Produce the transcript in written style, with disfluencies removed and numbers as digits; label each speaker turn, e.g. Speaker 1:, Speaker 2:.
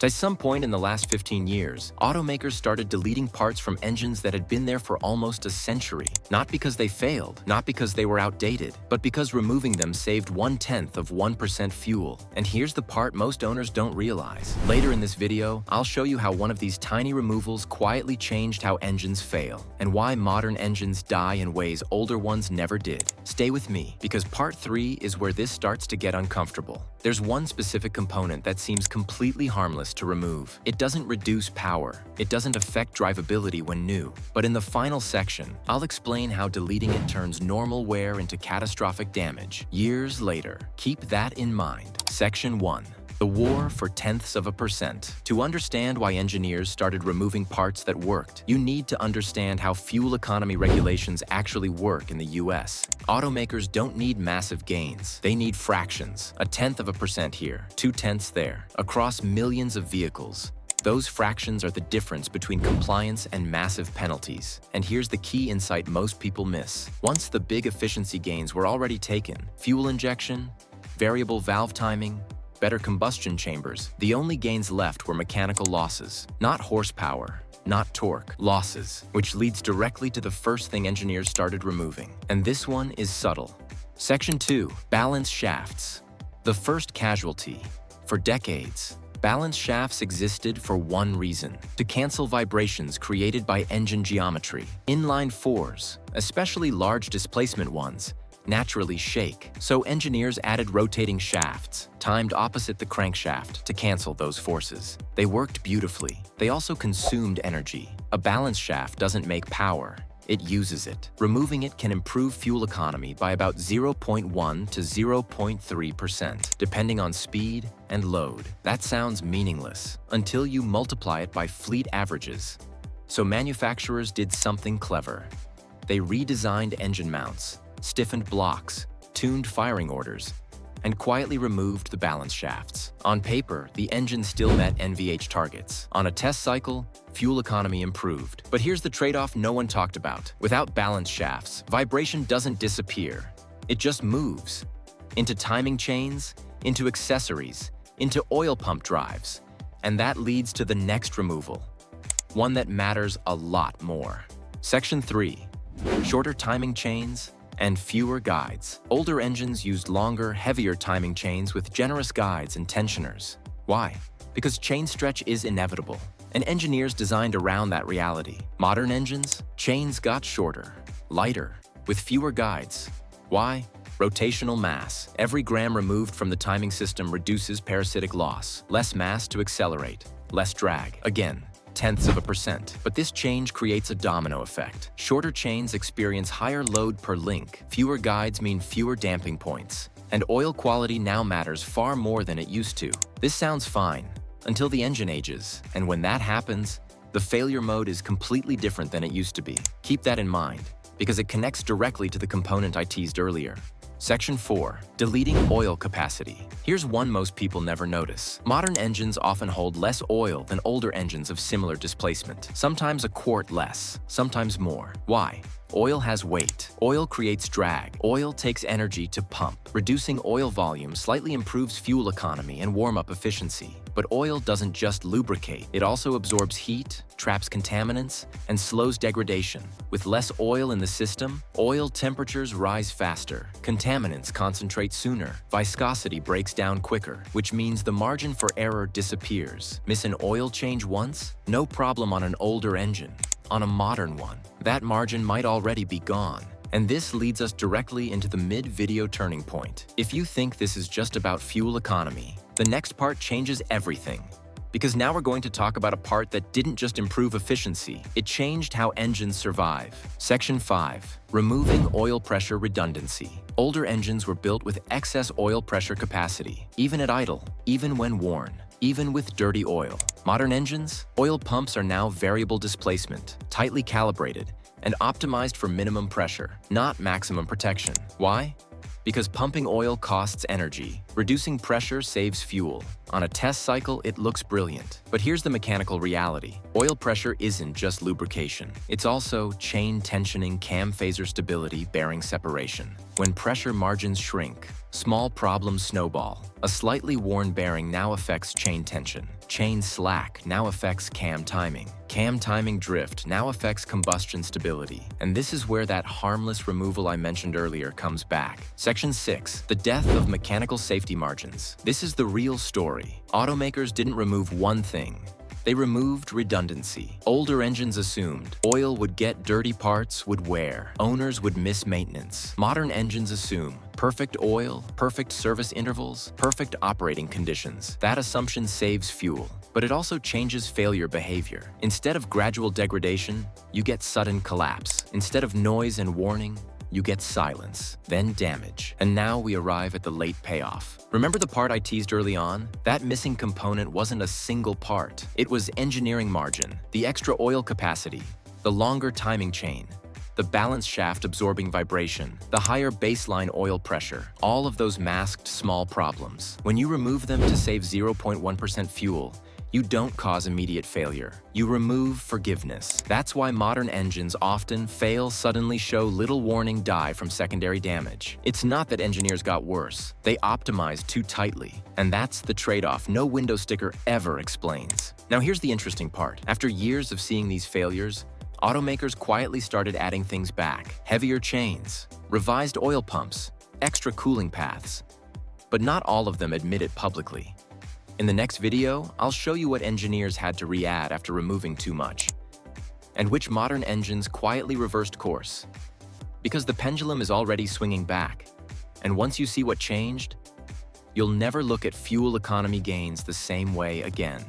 Speaker 1: At some point in the last 15 years, automakers started deleting parts from engines that had been there for almost a century. Not because they failed, not because they were outdated, but because removing them saved 0.1% fuel. And here's the part most owners don't realize. Later in this video, I'll show you how one of these tiny removals quietly changed how engines fail, and why modern engines die in ways older ones never did. Stay with me, because part 3 is where this starts to get uncomfortable. There's one specific component that seems completely harmless to remove. It doesn't reduce power. It doesn't affect drivability when new. But in the final section, I'll explain how deleting it turns normal wear into catastrophic damage years later. Keep that in mind. Section 1. The war for 0.1%. To understand why engineers started removing parts that worked, you need to understand how fuel economy regulations actually work in the US. Automakers don't need massive gains. They need fractions. 0.1% here, 0.2 there, across millions of vehicles. Those fractions are the difference between compliance and massive penalties. And here's the key insight most people miss. Once the big efficiency gains were already taken, fuel injection, variable valve timing, better combustion chambers, the only gains left were mechanical losses, not horsepower, not torque, losses, which leads directly to the first thing engineers started removing. And this one is subtle. Section 2. Balance shafts. The first casualty. For decades, balance shafts existed for one reason: to cancel vibrations created by engine geometry. Inline fours, especially large displacement ones, naturally shake, so engineers added rotating shafts, timed opposite the crankshaft, to cancel those forces. They worked beautifully. They also consumed energy. A balance shaft doesn't make power, it uses it. Removing it can improve fuel economy by about 0.1 to 0.3%, depending on speed and load. That sounds meaningless until you multiply it by fleet averages. So manufacturers did something clever. They redesigned engine mounts, stiffened blocks, tuned firing orders, and quietly removed the balance shafts. On paper, the engine still met NVH targets. On a test cycle, fuel economy improved. But here's the trade-off no one talked about. Without balance shafts, vibration doesn't disappear. It just moves. Into timing chains, into accessories, into oil pump drives. And that leads to the next removal, one that matters a lot more. Section 3. Shorter timing chains and fewer guides. Older engines used longer, heavier timing chains with generous guides and tensioners. Why? Because chain stretch is inevitable, and engineers designed around that reality. Modern engines, chains got shorter, lighter, with fewer guides. Why? Rotational mass. Every gram removed from the timing system reduces parasitic loss. Less mass to accelerate, less drag. Again, 0.1%. But this change creates a domino effect. Shorter chains experience higher load per link. Fewer guides mean fewer damping points. And oil quality now matters far more than it used to. This sounds fine, until the engine ages. And when that happens, the failure mode is completely different than it used to be. Keep that in mind, because it connects directly to the component I teased earlier. Section 4. Deleting oil capacity. Here's one most people never notice. Modern engines often hold less oil than older engines of similar displacement. Sometimes a quart less, sometimes more. Why? Oil has weight. Oil creates drag. Oil takes energy to pump. Reducing oil volume slightly improves fuel economy and warm-up efficiency. But oil doesn't just lubricate. It also absorbs heat, traps contaminants, and slows degradation. With less oil in the system, oil temperatures rise faster. Contaminants concentrate sooner. Viscosity breaks down quicker, which means the margin for error disappears. Miss an oil change once? No problem on an older engine. On a modern one, that margin might already be gone. And this leads us directly into the mid-video turning point. If you think this is just about fuel economy, the next part changes everything. Because now we're going to talk about a part that didn't just improve efficiency, it changed how engines survive. Section 5. Removing oil pressure redundancy. Older engines were built with excess oil pressure capacity, even at idle, even when worn, even with dirty oil. Modern engines, oil pumps are now variable displacement, tightly calibrated, and optimized for minimum pressure, not maximum protection. Why? Because pumping oil costs energy. Reducing pressure saves fuel. On a test cycle, it looks brilliant. But here's the mechanical reality. Oil pressure isn't just lubrication. It's also chain tensioning, cam phaser stability, bearing separation. When pressure margins shrink, small problems snowball. A slightly worn bearing now affects chain tension. Chain slack now affects cam timing. Cam timing drift now affects combustion stability. And this is where that harmless removal I mentioned earlier comes back. Section 6. The death of mechanical safety margins. This is the real story. Automakers didn't remove one thing. They removed redundancy. Older engines assumed oil would get dirty, parts would wear, owners would miss maintenance. Modern engines assume perfect oil, perfect service intervals, perfect operating conditions. That assumption saves fuel, but it also changes failure behavior. Instead of gradual degradation, you get sudden collapse. Instead of noise and warning, you get silence, then damage. And now we arrive at the late payoff. Remember the part I teased early on? That missing component wasn't a single part. It was engineering margin, the extra oil capacity, the longer timing chain, the balance shaft absorbing vibration, the higher baseline oil pressure. All of those masked small problems. When you remove them to save 0.1% fuel, you don't cause immediate failure. You remove forgiveness. That's why modern engines often fail, suddenly show little warning, die from secondary damage. It's not that engineers got worse. They optimized too tightly. And that's the trade-off no window sticker ever explains. Now here's the interesting part. After years of seeing these failures, automakers quietly started adding things back. Heavier chains, revised oil pumps, extra cooling paths. But not all of them admit it publicly. In the next video, I'll show you what engineers had to re-add after removing too much, and which modern engines quietly reversed course. Because the pendulum is already swinging back, and once you see what changed, you'll never look at fuel economy gains the same way again.